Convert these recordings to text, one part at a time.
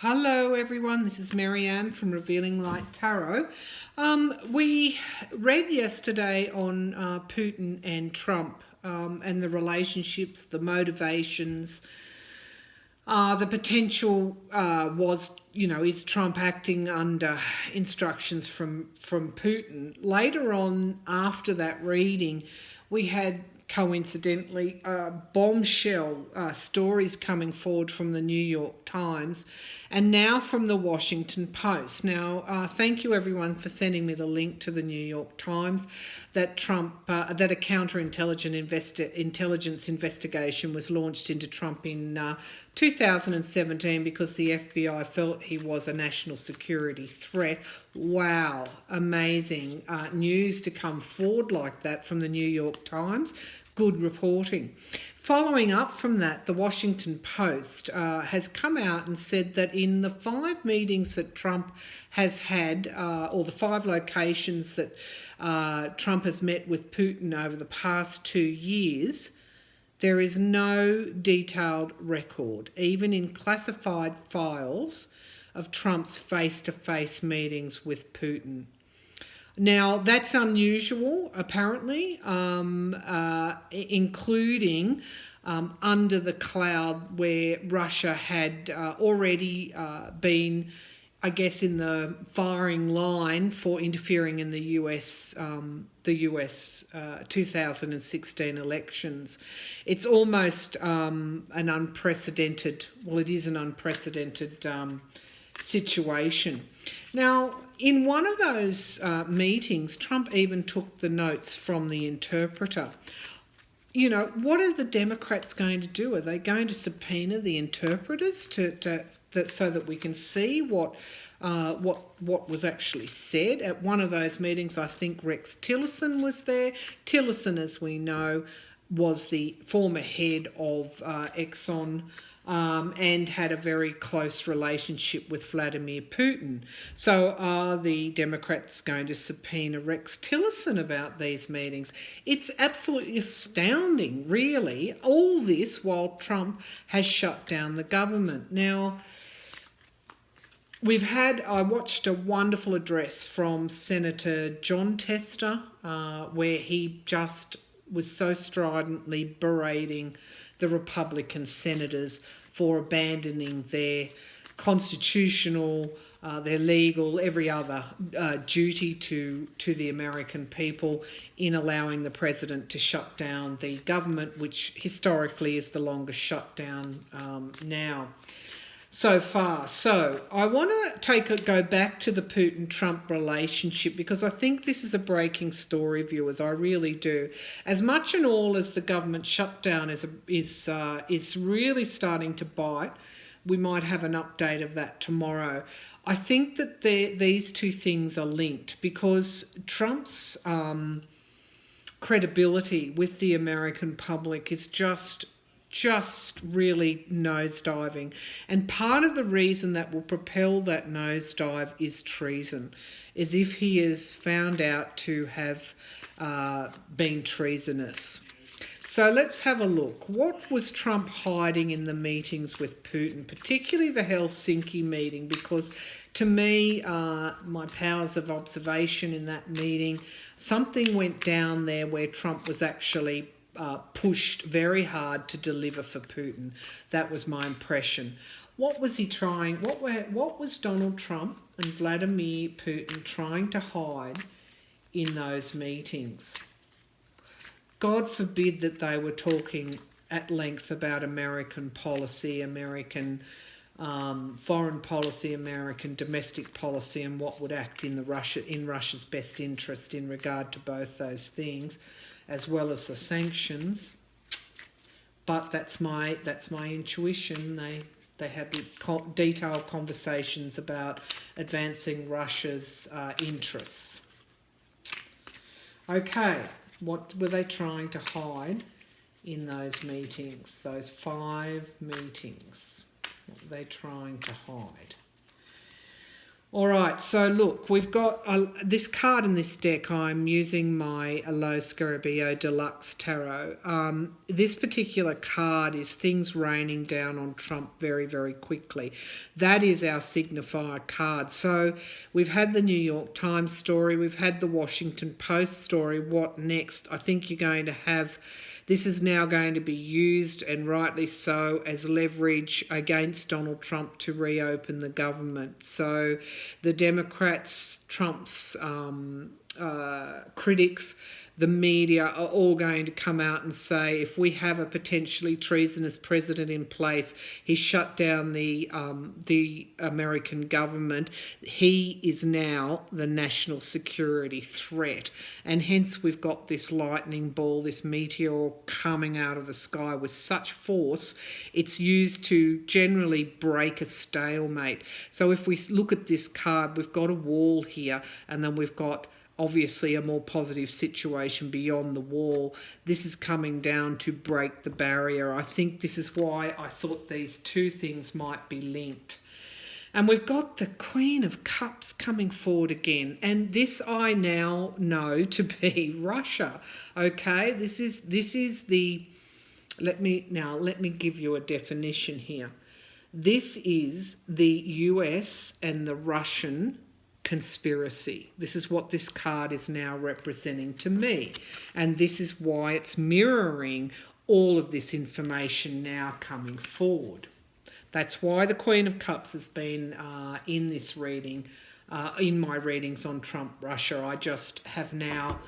Hello everyone, this is Marianne from Revealing Light Tarot. We read yesterday on Putin and Trump and the relationships, the motivations, the potential is Trump acting under instructions from Putin. Later on, after that reading, we had coincidentally bombshell stories coming forward from the New York Times and now from the Washington Post. Now, thank you everyone for sending me the link to the New York Times that that a counterintelligence investigation was launched into Trump in 2017 because the FBI felt he was a national security threat. Wow, amazing news to come forward like that from the New York Times. Good reporting. Following up from that, the Washington Post has come out and said that in the 5 meetings that Trump has had, or the 5 locations that Trump has met with Putin over the past 2 years, there is no detailed record, even in classified files, of Trump's face-to-face meetings with Putin. Now, that's unusual, apparently, including under the cloud where Russia had already been, I guess, in the firing line for interfering in the US 2016 elections. It's almost an unprecedented situation. Now, in one of those meetings, Trump even took the notes from the interpreter. You know, what are the Democrats going to do? Are they going to subpoena the interpreters so that we can see what was actually said? At one of those meetings, I think Rex Tillerson was there. Tillerson, as we know, was the former head of Exxon and had a very close relationship with Vladimir Putin. So are the Democrats going to subpoena Rex Tillerson about these meetings? It's absolutely astounding, really, all this while Trump has shut down the government. Now, I watched a wonderful address from Senator John Tester where he just was so stridently berating the Republican senators for abandoning their constitutional, their legal, every other duty to the American people in allowing the president to shut down the government, which historically is the longest shutdown now so far. So I want to go back to the Putin-Trump relationship because I think this is a breaking story, viewers. I really do. As much and all as the government shutdown is really starting to bite, we might have an update of that tomorrow. I think that these two things are linked because Trump's credibility with the American public is just really nosediving. And part of the reason that will propel that nosedive is treason, is if he is found out to have been treasonous. So let's have a look. What was Trump hiding in the meetings with Putin, particularly the Helsinki meeting? Because to me, my powers of observation in that meeting, something went down there where Trump was actually pushed very hard to deliver for Putin. That was my impression. What was he trying? What was Donald Trump and Vladimir Putin trying to hide in those meetings? God forbid that they were talking at length about American policy, American foreign policy, American domestic policy, and what would act in Russia's best interest in regard to both those things, as well as the sanctions. But that's my intuition. They had detailed conversations about advancing Russia's interests. Okay, what were they trying to hide in those meetings, those 5 meetings? What were they trying to hide? All right, so look, we've got this card in this deck. I'm using my Lo Scarabeo Deluxe Tarot. This particular card is things raining down on Trump very, very quickly. That is our signifier card. So we've had the New York Times story, we've had the Washington Post story. What next? I think you're going to have... This is now going to be used, and rightly so, as leverage against Donald Trump to reopen the government. So the Democrats, Trump's critics, the media are all going to come out and say, if we have a potentially treasonous president in place, he shut down the American government, he is now the national security threat. And hence we've got this lightning ball, this meteor coming out of the sky with such force, it's used to generally break a stalemate. So if we look at this card, we've got a wall here, and then we've got obviously a more positive situation beyond the wall. This is coming down to break the barrier. I think this is why I thought these two things might be linked. And we've got the Queen of Cups coming forward again. And this I now know to be Russia. Okay, this is the... Let me give you a definition here. This is the US and the Russian conspiracy. This is what this card is now representing to me. And this is why it's mirroring all of this information now coming forward. That's why the Queen of Cups has been in this reading, in my readings on Trump, Russia. I just have now,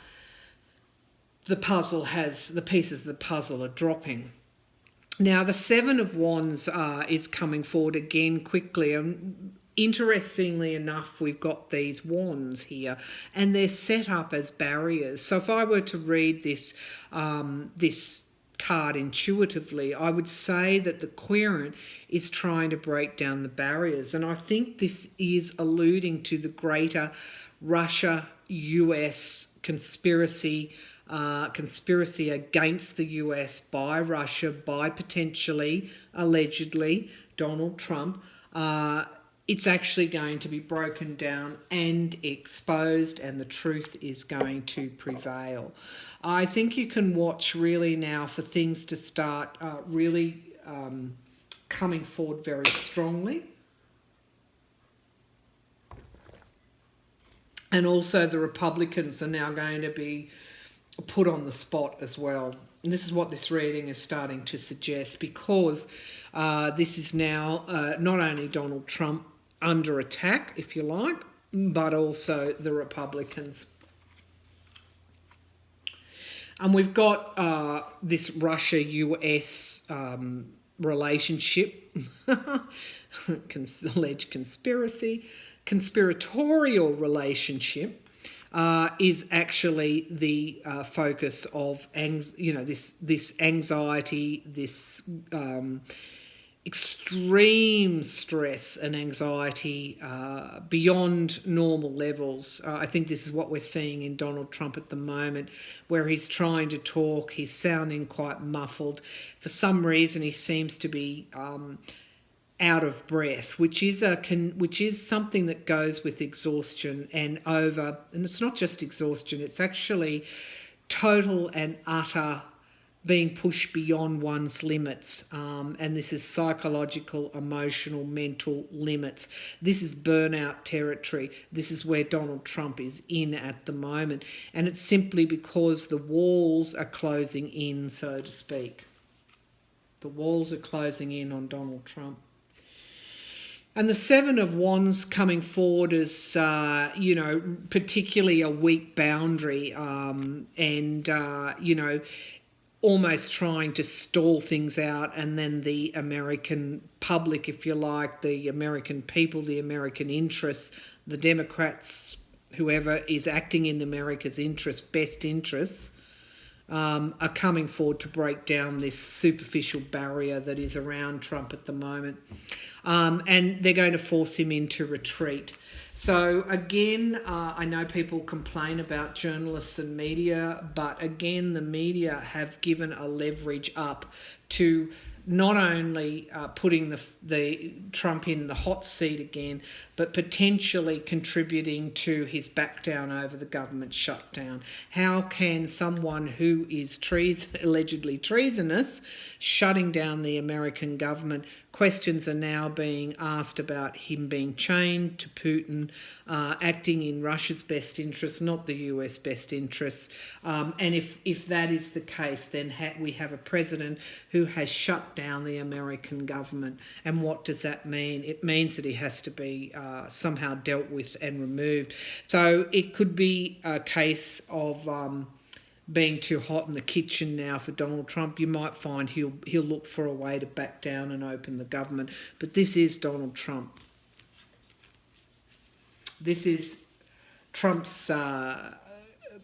the pieces of the puzzle are dropping. Now, the Seven of Wands is coming forward again quickly. And interestingly enough, we've got these wands here, and they're set up as barriers. So if I were to read this card intuitively, I would say that the querent is trying to break down the barriers. And I think this is alluding to the greater Russia-US conspiracy against the US by Russia, by potentially, allegedly, Donald Trump. It's actually going to be broken down and exposed, and the truth is going to prevail. I think you can watch really now for things to start really coming forward very strongly. And also the Republicans are now going to be put on the spot as well. And this is what this reading is starting to suggest, because this is now not only Donald Trump under attack, if you like, but also the Republicans. And we've got this Russia-US relationship, alleged conspiratorial relationship, is actually the focus of this anxiety, this extreme stress and anxiety beyond normal levels. I think this is what we're seeing in Donald Trump at the moment, where he's trying to talk, he's sounding quite muffled. For some reason, he seems to be out of breath, which is something that goes with exhaustion and it's not just exhaustion, it's actually total and utter being pushed beyond one's limits, and this is psychological, emotional, mental limits. This is burnout territory. This is where Donald Trump is in at the moment, and it's simply because the walls are closing in, so to speak. The walls are closing in on Donald Trump. And the Seven of Wands coming forward is, particularly a weak boundary, almost trying to stall things out, and then the American public, if you like, the American people, the American interests, the Democrats, whoever is acting in America's best interests, are coming forward to break down this superficial barrier that is around Trump at the moment. And they're going to force him into retreat. So again, I know people complain about journalists and media, but again, the media have given a leverage up to not only putting the Trump in the hot seat again, but potentially contributing to his back down over the government shutdown. How can someone who is allegedly treasonous shutting down the American government? Questions are now being asked about him being chained to Putin, acting in Russia's best interests, not the US best interests. And if that is the case, then we have a president who has shut down the American government. And what does that mean? It means that he has to be somehow dealt with and removed. So it could be a case of being too hot in the kitchen now for Donald Trump. You might find he'll look for a way to back down and open the government. But this is Donald Trump. This is Trump's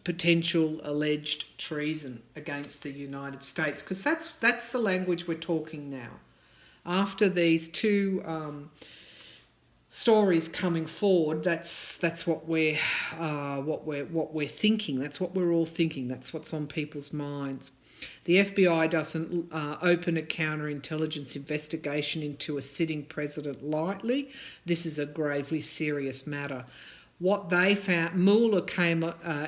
potential alleged treason against the United States, because that's the language we're talking now. After these two stories coming forward, that's what we're thinking. That's what we're all thinking. That's what's on people's minds. The FBI doesn't open a counterintelligence investigation into a sitting president lightly. This is a gravely serious matter. What they found, Mueller came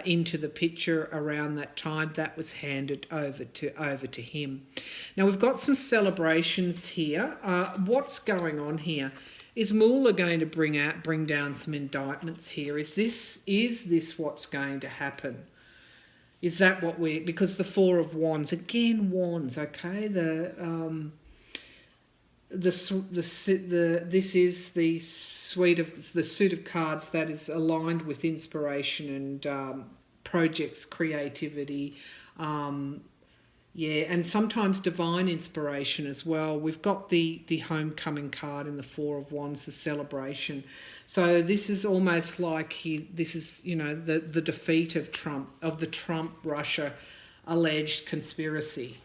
into the picture around that time. That was handed over to him. Now we've got some celebrations here. What's going on here? Is Mueller going to bring down some indictments here? Is this what's going to happen? Is that what because the Four of Wands, again wands, okay? This is the suit of cards that is aligned with inspiration and projects, creativity, and sometimes divine inspiration as well. We've got the homecoming card in the Four of Wands, the celebration. So this is almost like this is the defeat of the Trump-Russia alleged conspiracy.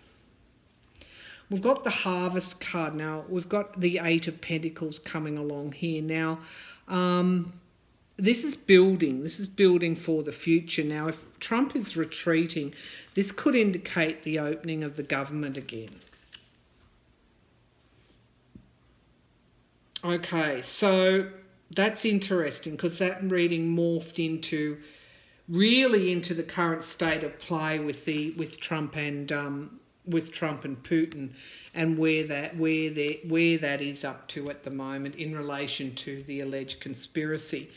We've got the Harvest card now. We've got the Eight of Pentacles coming along here now. This is building. This is building for the future. Now, if Trump is retreating, this could indicate the opening of the government again. Okay, so that's interesting, because that reading morphed into the current state of play with Trump and Putin, and where that is up to at the moment in relation to the alleged conspiracy.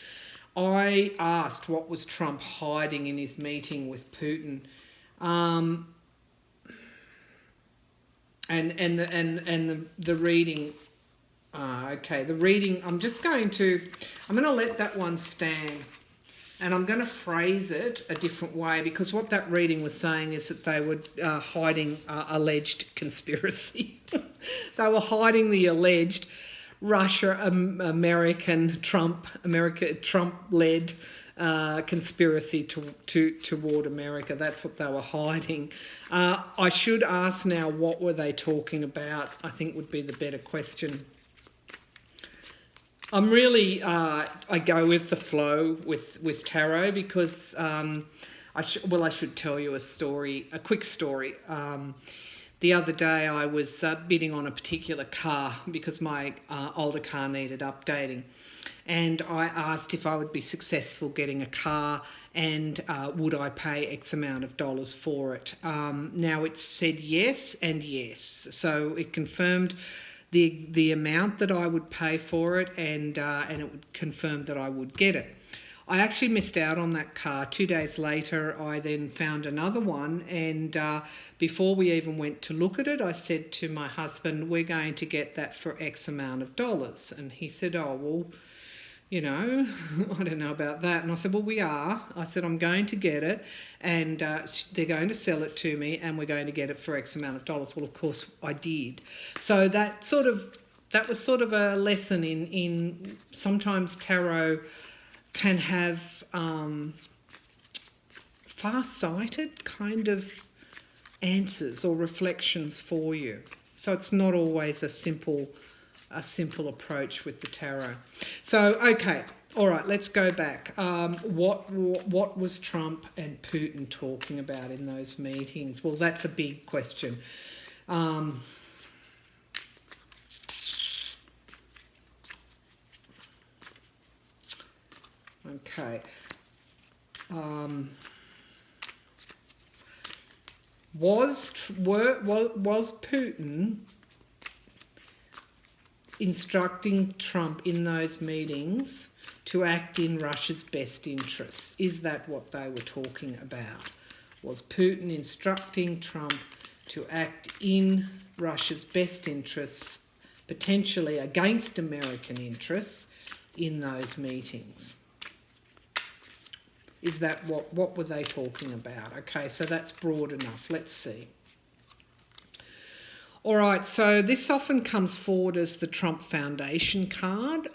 I asked what was Trump hiding in his meeting with Putin, and the reading. Okay, the reading. I'm going to let that one stand. And I'm going to phrase it a different way, because what that reading was saying is that they were hiding alleged conspiracy. They were hiding the alleged Trump-led conspiracy toward America. That's what they were hiding. I should ask now, what were they talking about? I think would be the better question. I'm really, I go with the flow with tarot, because I should tell you a quick story. The other day I was bidding on a particular car because my older car needed updating. And I asked if I would be successful getting a car, and would I pay X amount of dollars for it. Now it said yes and yes. So it confirmed the amount that I would pay for it, and it would confirm that I would get it. I actually missed out on that car. 2 days later, I then found another one, and before we even went to look at it, I said to my husband, we're going to get that for X amount of dollars. And he said, oh, well, I don't know about that. And I said, well, we are. I said, I'm going to get it, and they're going to sell it to me, and we're going to get it for X amount of dollars. Well, of course, I did. So that was sort of a lesson in sometimes tarot can have far-sighted kind of answers or reflections for you. So it's not always a simple approach with the tarot. So, okay, all right, let's go back. What was Trump and Putin talking about in those meetings? Well, that's a big question. Okay. Was Putin instructing Trump in those meetings to act in Russia's best interests? Is that what they were talking about? Was Putin instructing Trump to act in Russia's best interests, potentially against American interests, in those meetings? Is that what were they talking about? Okay, so that's broad enough. Let's see. All right, so this often comes forward as the Trump Foundation card.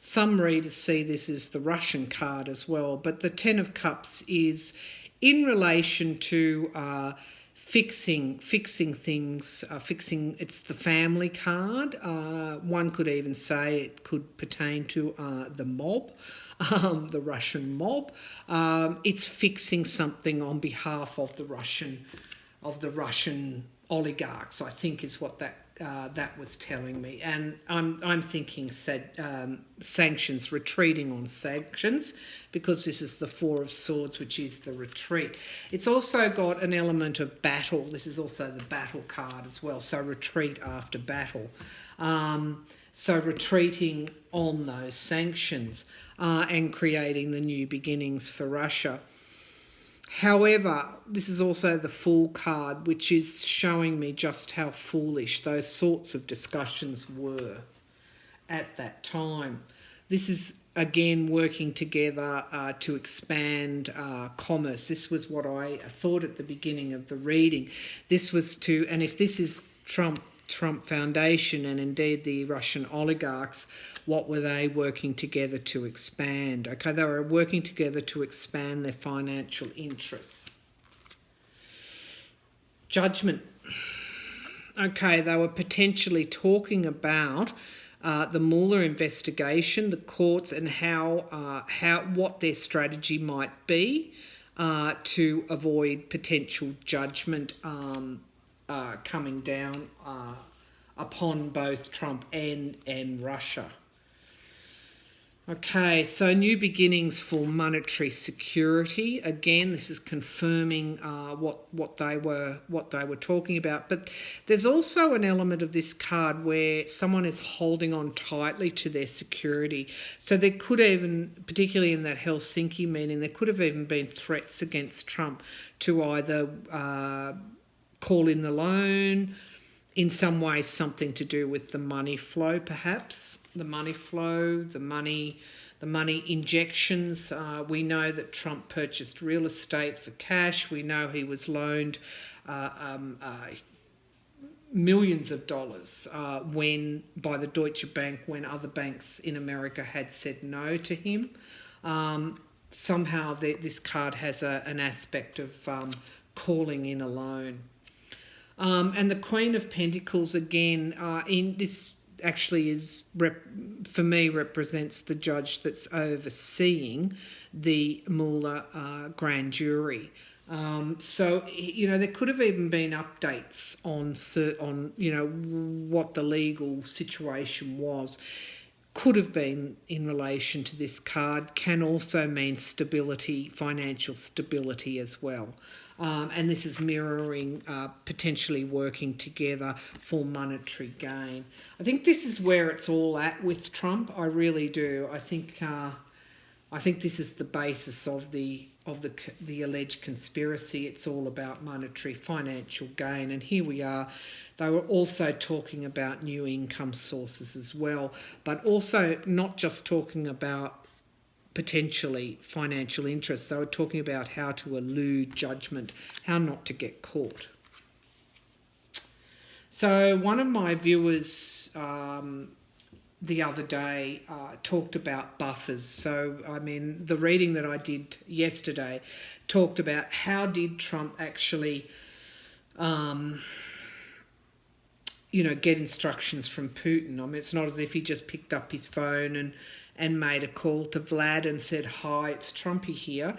Some readers see this as the Russian card as well, but the Ten of Cups is in relation to fixing things, it's the family card. One could even say it could pertain to the mob, the Russian mob. It's fixing something on behalf of the Russian oligarchs, I think, is what that was telling me. And I'm thinking sanctions, retreating on sanctions, because this is the Four of Swords, which is the retreat. It's also got an element of battle. This is also the battle card as well, so retreat after battle. So retreating on those sanctions and creating the new beginnings for Russia. However, this is also the Fool card, which is showing me just how foolish those sorts of discussions were at that time. This is, again, working together to expand commerce. This was what I thought at the beginning of the reading. This was to, and if this is Trump Foundation and indeed the Russian oligarchs, what were they working together to expand? Okay, they were working together to expand their financial interests. Judgment. Okay, they were potentially talking about the Mueller investigation, the courts, and what their strategy might be to avoid potential judgment coming down upon both Trump and Russia. Okay, so new beginnings for monetary security. Again, this is confirming what they were talking about. But there's also an element of this card where someone is holding on tightly to their security. So there could even, particularly in that Helsinki meeting, there could have even been threats against Trump to either call in the loan, in some way something to do with the money flow, perhaps. The money flow, the money injections. We know that Trump purchased real estate for cash. We know he was loaned millions of dollars by the Deutsche Bank when other banks in America had said no to him. Somehow this card has an aspect of calling in a loan. And the Queen of Pentacles, again, in this actually is, for me, represents the judge that's overseeing the Mueller grand jury. So, there could have even been updates on what the legal situation was. Could have been in relation to this card, can also mean stability, financial stability as well. And this is mirroring potentially working together for monetary gain. I think this is where it's all at with Trump. I really do. I think this is the basis of the alleged conspiracy. It's all about monetary financial gain. And here we are. They were also talking about new income sources as well, but also not just talking about potentially financial interests. They were talking about how to elude judgment, how not to get caught. So one of my viewers the other day talked about buffers. So, I mean, the reading that I did yesterday talked about how did Trump actually get instructions from Putin. I mean, it's not as if he just picked up his phone and made a call to Vlad and said, "Hi, it's Trumpy here."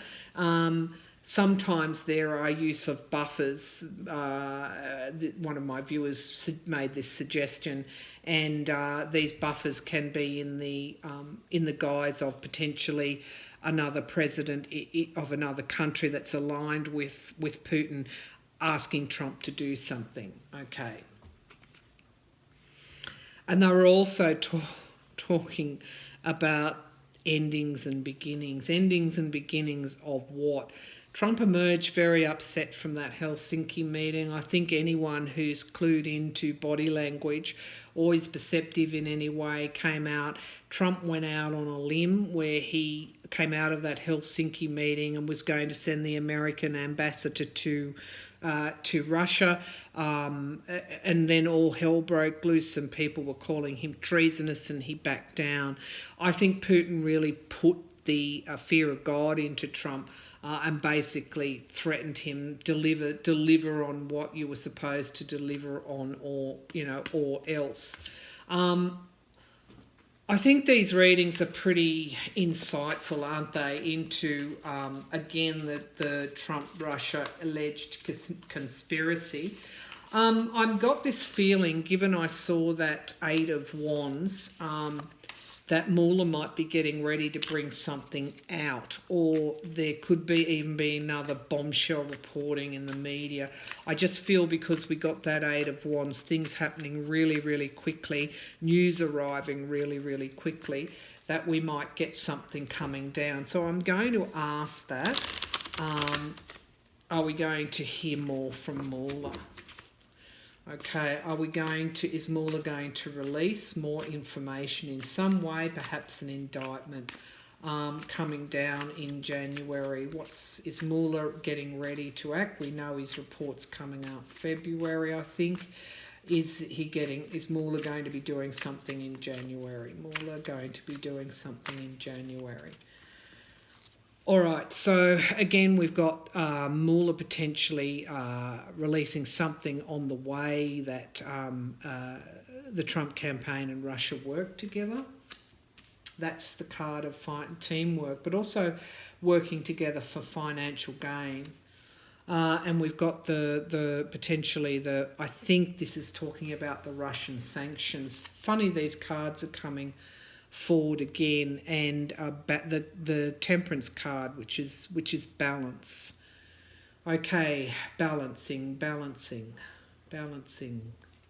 Sometimes there are use of buffers. One of my viewers made this suggestion, and these buffers can be in the guise of potentially another president of another country that's aligned with Putin asking Trump to do something. Okay. And they were also talking about endings and beginnings. Endings and beginnings of what? Trump emerged very upset from that Helsinki meeting. I think anyone who's clued into body language or is perceptive in any way came out. Trump went out on a limb where he came out of that Helsinki meeting and was going to send the American ambassador to Russia, and then all hell broke loose and people were calling him treasonous and he backed down. I think Putin really put the fear of God into Trump and basically threatened him, deliver on what you were supposed to deliver on, or else. I think these readings are pretty insightful, aren't they, into, again, the Trump-Russia alleged conspiracy. I've got this feeling, given I saw that Eight of Wands, that Mueller might be getting ready to bring something out, or there could even be another bombshell reporting in the media. I just feel because we got that Eight of Wands, things happening really, really quickly, news arriving really, really quickly, that we might get something coming down. So I'm going to ask that, are we going to hear more from Mueller? Okay, is Mueller going to release more information in some way, perhaps an indictment coming down in January? Is Mueller getting ready to act? We know his report's coming out February, I think. Is Mueller going to be doing something in January? Mueller going to be doing something in January. All right, so again, we've got Mueller potentially releasing something on the way that the Trump campaign and Russia work together. That's the card of teamwork, but also working together for financial gain. And we've got the potentially I think this is talking about the Russian sanctions. Funny, these cards are coming forward again, and the Temperance card, which is balance. Okay, balancing.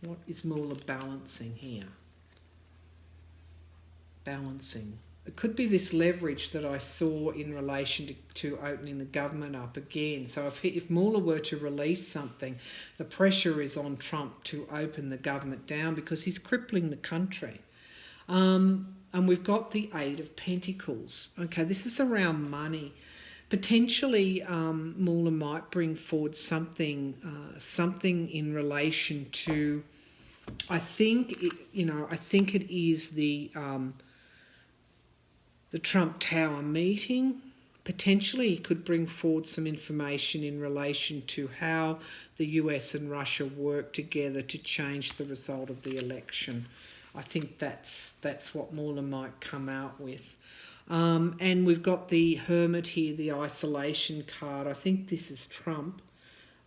What is Mueller balancing here? Balancing. It could be this leverage that I saw in relation to opening the government up again. So if Mueller were to release something, the pressure is on Trump to open the government down because he's crippling the country. And we've got the Eight of Pentacles. Okay, this is around money. Potentially, Mueller might bring forward something in relation to. I think it is the Trump Tower meeting. Potentially, he could bring forward some information in relation to how the US and Russia work together to change the result of the election. I think that's what Mueller might come out with. And we've got the Hermit here, the isolation card. I think this is Trump.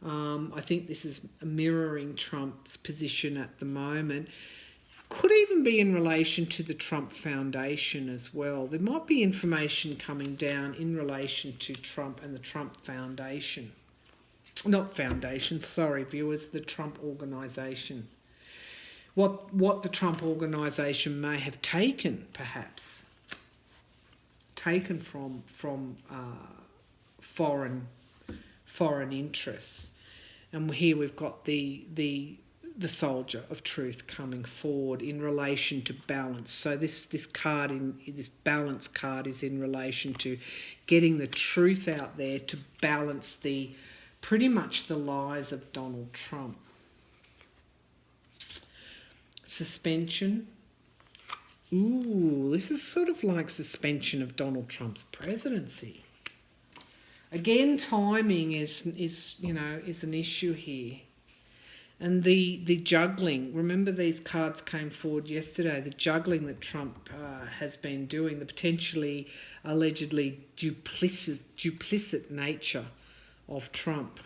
I think this is mirroring Trump's position at the moment. Could even be in relation to the Trump Foundation as well. There might be information coming down in relation to Trump and the Trump Foundation. Not foundation, sorry, viewers, the Trump organisation. What the Trump organisation may have taken, perhaps, from foreign interests. And here we've got the soldier of truth coming forward in relation to balance. So this balance card is in relation to getting the truth out there to balance pretty much the lies of Donald Trump. Suspension. Ooh, this is sort of like suspension of Donald Trump's presidency. Again, timing is an issue here. And the juggling. Remember, these cards came forward yesterday. The juggling that Trump has been doing, the potentially, allegedly duplicit nature of Trump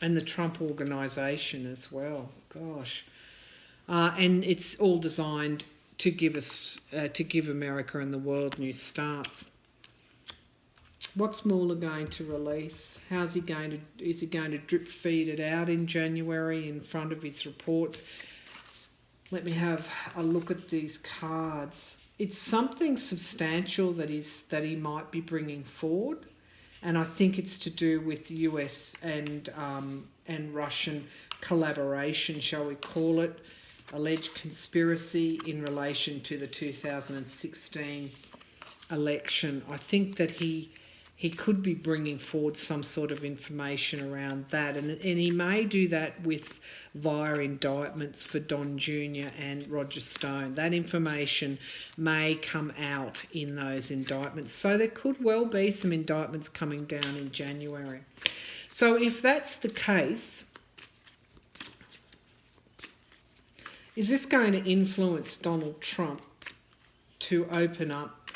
and the Trump organisation as well. Gosh. and it's all designed to give America and the world new starts. What's Mueller going to release? Is he going to drip feed it out in January in front of his reports? Let me have a look at these cards. It's something substantial that he might be bringing forward, and I think it's to do with US and Russian collaboration, shall we call it, alleged conspiracy in relation to the 2016 election. I think that he could be bringing forward some sort of information around that, and he may do that via indictments for Don Jr. and Roger Stone. That information may come out in those indictments, so there could well be some indictments coming down in January. So if that's the case, is this going to influence Donald Trump to open up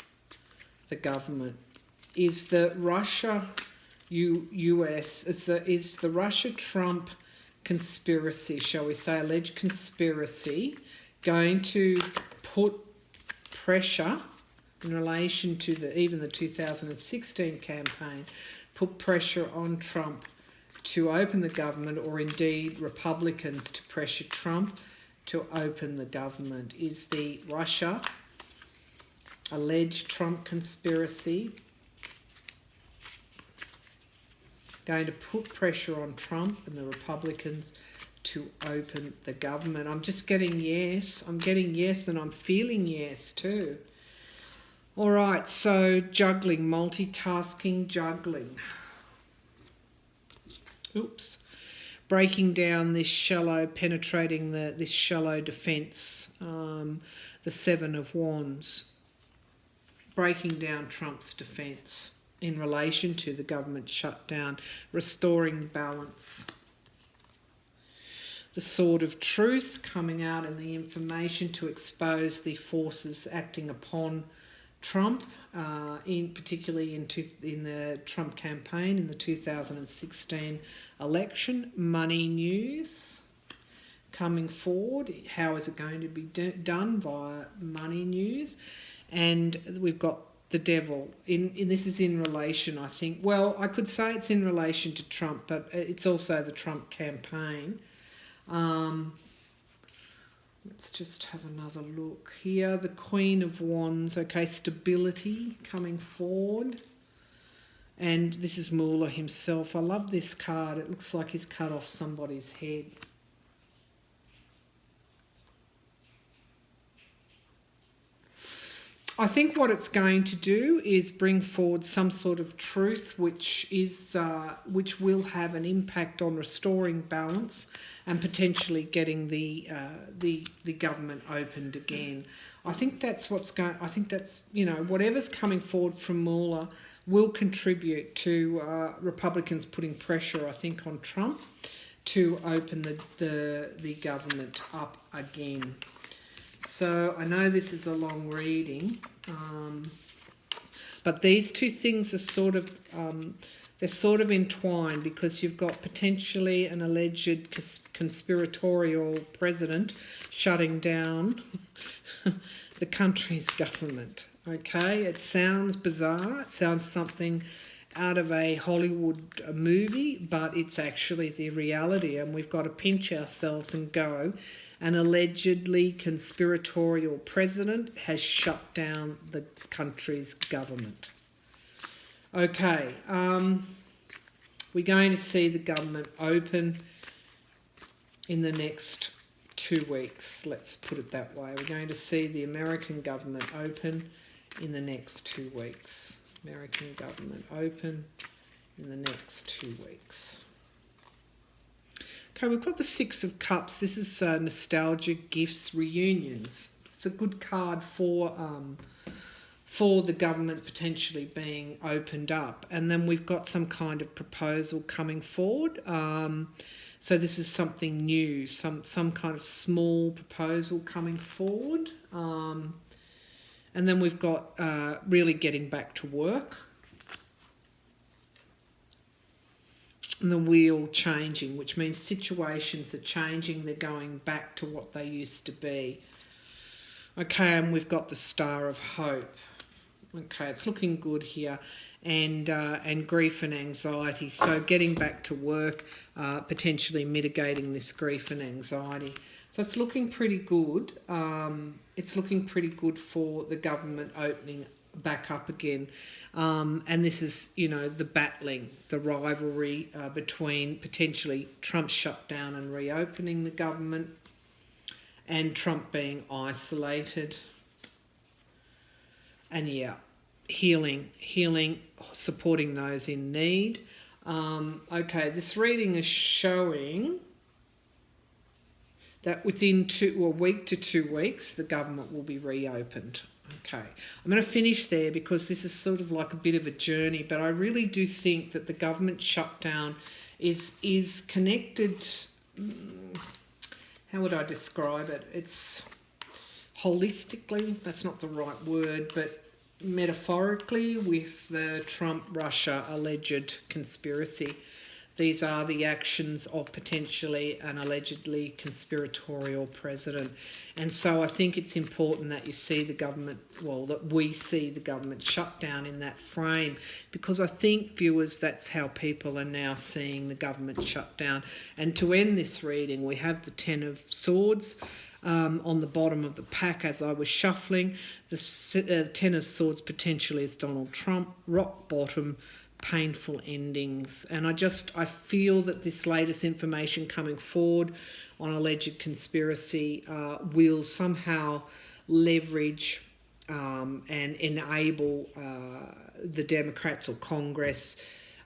the government? Is the Russia-Trump conspiracy, shall we say, alleged conspiracy, going to put pressure in relation to even the 2016 campaign, put pressure on Trump to open the government, or indeed Republicans to pressure Trump to open the government? Is the Russia alleged Trump conspiracy going to put pressure on Trump and the Republicans to open the government? I'm just getting yes. I'm getting yes, and I'm feeling yes too. All right, so juggling, multitasking, juggling. Oops. Breaking down this shallow, penetrating this shallow defence, the Seven of Wands. Breaking down Trump's defence in relation to the government shutdown, restoring balance. The Sword of Truth coming out in the information to expose the forces acting upon Trump, particularly in the Trump campaign in the 2016 election. Money news coming forward. How is it going to be done via money news? And we've got the devil. This is in relation, I think, well, I could say it's in relation to Trump, but it's also the Trump campaign. Let's just have another look here. The Queen of Wands, okay, stability coming forward. And this is Mueller himself. I love this card. It looks like he's cut off somebody's head. I think what it's going to do is bring forward some sort of truth which will have an impact on restoring balance and potentially getting the government opened again. I think that's what's going. I think that's, whatever's coming forward from Mueller will contribute to Republicans putting pressure, I think, on Trump to open the government up again. So I know this is a long reading, but these two things are sort of entwined, because you've got potentially an alleged conspiratorial president shutting down the country's government. Okay, it sounds bizarre. It sounds something out of a Hollywood movie, but it's actually the reality, and we've got to pinch ourselves and go. An allegedly conspiratorial president has shut down the country's government. Okay, we're going to see the government open in the next 2 weeks. Let's put it that way. We're going to see the American government open in the next 2 weeks. American government open in the next 2 weeks. Okay, we've got the Six of Cups. This is nostalgia, gifts, reunions. It's a good card for the government potentially being opened up. And then we've got some kind of proposal coming forward. So this is something new, some kind of small proposal coming forward. And then we've got really getting back to work. and the wheel changing, which means situations are changing. They're going back to what they used to be. Okay, and we've got the Star of Hope. Okay, it's looking good here. And grief and anxiety. So getting back to work, potentially mitigating this grief and anxiety. So it's looking pretty good. It's looking pretty good for the government opening back up again. And this is, you know, the battling, the rivalry between potentially Trump's shutdown and reopening the government, and Trump being isolated. And yeah, healing, supporting those in need. Okay, this reading is showing that within a week to 2 weeks, the government will be reopened. Okay, I'm going to finish there because this is sort of like a bit of a journey, but I really do think that the government shutdown is connected. How would I describe it? It's holistically, that's not the right word, but metaphorically with the Trump-Russia alleged conspiracy. These are the actions of potentially an allegedly conspiratorial president. And so I think it's important that you see the government, well, that we see the government shut down in that frame, because I think, viewers, that's how people are now seeing the government shut down. And to end this reading, we have the Ten of Swords on the bottom of the pack as I was shuffling. The Ten of Swords potentially is Donald Trump, rock bottom, painful endings. And I feel that this latest information coming forward on alleged conspiracy will somehow leverage and enable the Democrats or Congress,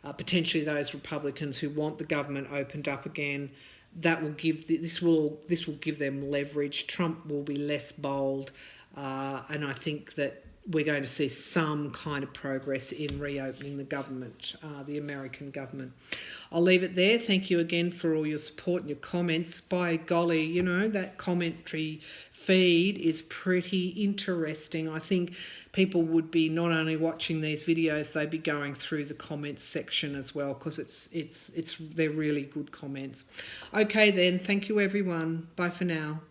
potentially those Republicans who want the government opened up again. That will give this will give them leverage. Trump will be less bold, and I think that we're going to see some kind of progress in reopening the government, the American government. I'll leave it there. Thank you again for all your support and your comments. By golly, you know, that commentary feed is pretty interesting. I think people would be not only watching these videos, they'd be going through the comments section as well, because they're really good comments. Okay then, thank you everyone. Bye for now.